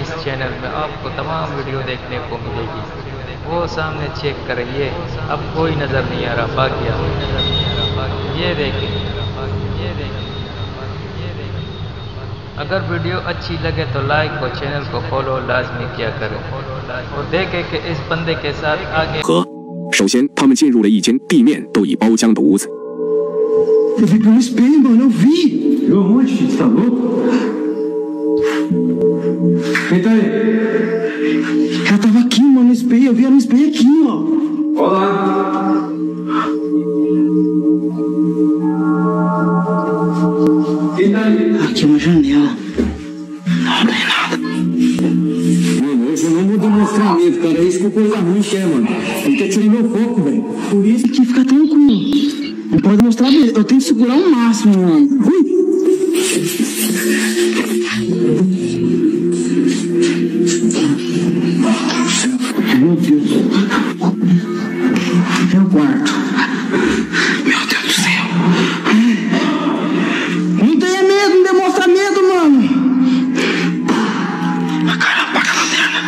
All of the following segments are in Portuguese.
इस चैनल में आपको तमाम वीडियो देखने को मिलेगी। वो सामने चेक करिए, अब कोई नज़र नहीं आ रहा, बाकी ये देखें। अगर वीडियो अच्छी लगे तो लाइक और चैनल को फॉलो लाजमी किया करें और देखें कि इस बंदे के साथ आगे। 首先，他们进入了一间地面都已包浆的屋子。Eu vi pelo espelho, mano, eu vi. Viu aonde, filho? Você tá louco? Quem tá aí? Ela tava aqui, mano, no espelho. Eu vi ela no espelho aqui, ó. Olá. Quem tá aí? Aqui uma janela. Não tem nada. Mano, hoje eu não vou demonstrar medo, cara. É isso que o coisa ruim quer, mano. Ele quer tirar meu foco, velho. Por isso que fica tranquilo. Não pode mostrar medo. Eu tenho que segurar o máximo, mano. Ui. Meu Deus. É o quarto. Meu Deus do céu. Não tenha medo, não demonstra medo, mano. Caramba, apaga a lanterna.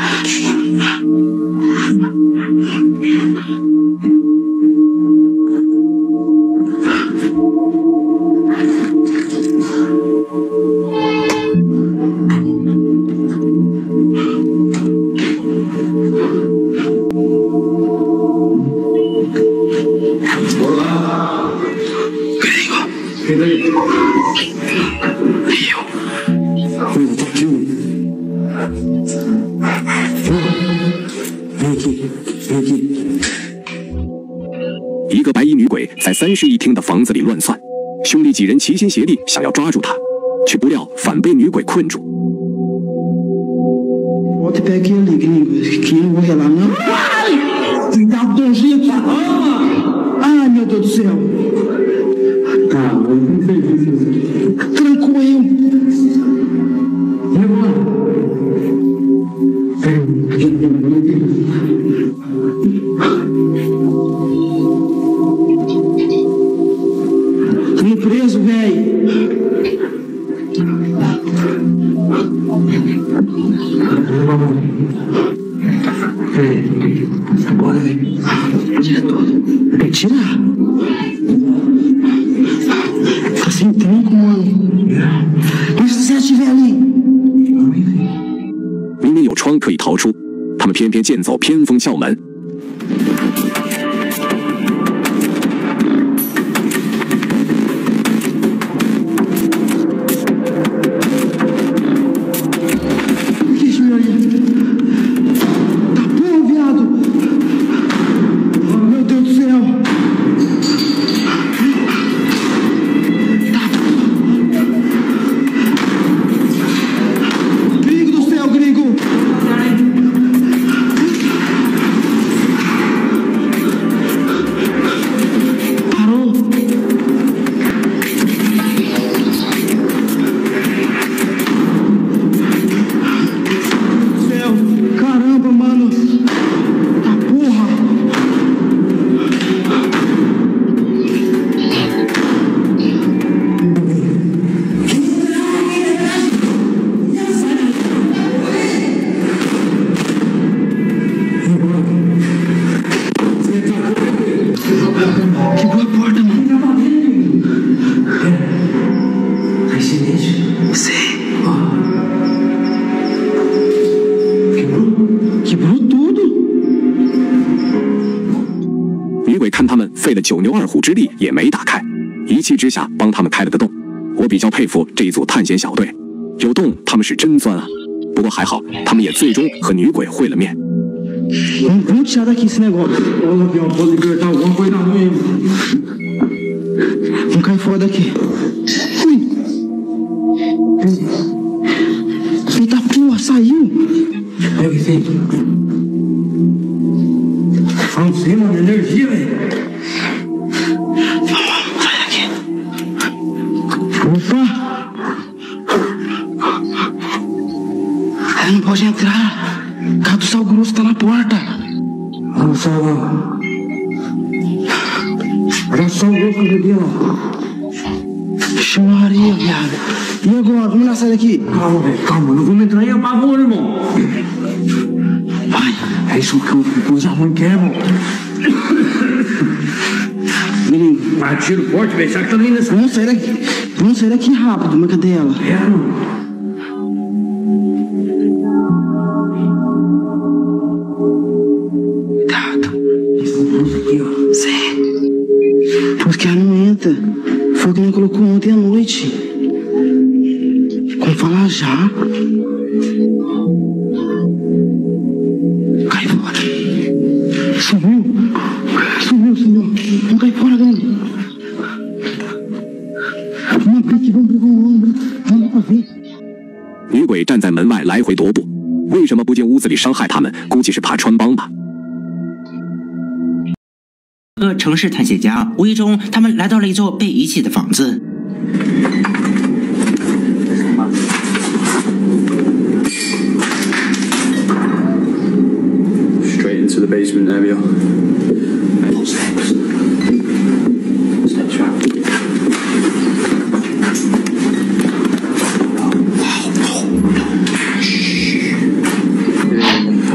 Olá. Gringo. Quem tá aí? Eu. Coisa, tá aqui, mano. Vem aqui. Vem aqui. 一个白衣女鬼在3室1厅的房子里乱窜，兄弟几人齐心协力想要抓住她，却不料反被女鬼困住。 Volta e pega aquele ali, gringo. Que eu não vou relar, não. Ai! Dá um donzinho. Ai, meu Deus do céu. Ah, mas não fez isso. Trancou eu. E agora? Tamo preso, velho. Agora, velho. Tira tudo. Tem que tirar. Tá sem tranco, mano. Mas se você estiver ali. 明明有窗可以逃出，他们偏偏剑走偏锋校门。 Deixa eu olhar. Tá bom, viado. Oh, meu Deus do céu. Tá bom. Gringo do céu, gringo. Parou. Céu. Caramba, mano. Tá porra. Quebrou a porta, mano. Aí, silêncio. Sei. Ó. Quebrou tudo. 女鬼看他们费了9牛2虎之力也没打开，一气之下帮他们开了个洞。我比较佩服这一组探险小队，有洞他们是真钻啊。不过还好，他们也最终和女鬼会了面。 Vamos tirar daqui esse negócio. Ô, Lampião, pode libertar alguma coisa ruim. Vamos cair fora daqui. Ui. Eita porra, saiu. É o que tem. Não sei, mano, energia, velho. Vamos, sai daqui. Opa. Ela não pode entrar. O carro do Sal Grosso tá na porta. Vamos salvar. Olha só o louco ali, ó. Maria, viado. E agora? Como nós saímos daqui? Calma, velho, calma. Não vamos entrar aí a pavor, irmão. Pai, É isso que coisa ruim que é, irmão. menino, Ah, tiro forte, velho. Será que tá vindo essa? vamos sair daqui. Vamos sair daqui rápido, mas cadê ela? É, irmão. Cuidado. Vamos aqui, ó. Sim. Porque ela não entra. Foi o que não colocou ontem à noite. Como falar já? Cai fora. Sumiu. Sumiu. Vamos cair fora, grande. Vamos pra ver. 女鬼站在门外来回踱步，为什么不进屋子里伤害他们？估计是怕穿帮吧。城市探险家，无意中他们来到了一座被遗弃的房子。 Straight into the basement area.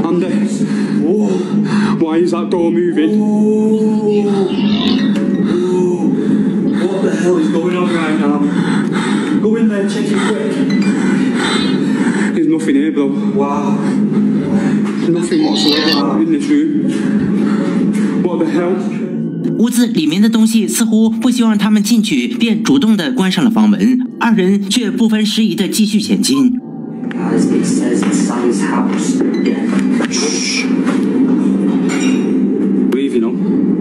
Under. Whoa. Why is that door moving? What the hell is going on right now? Go in there, check it quick. There's nothing here, bro. Wow. There's nothing whatsoever in this room. What the hell? 屋子里面的东西似乎不希望他们进去，便主动地关上了房门。二人却不分时宜地继续前进。 Guys, it says it's Sally's house. Shh. Leave, you know.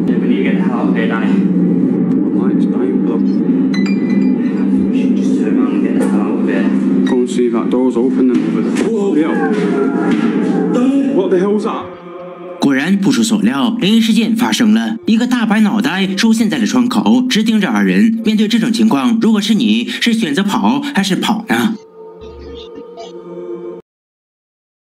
Yeah, we need to get the hell out of here, Danny. Light's dying, bro. We should just turn around and get the hell out of here. Go and see if that door's open and whoa, yeah. What the hell's that? 果然不出所料，灵异事件发生了。一个大白脑袋出现在了窗口，直盯着二人。面对这种情况，如果是你，是选择跑还是跑呢？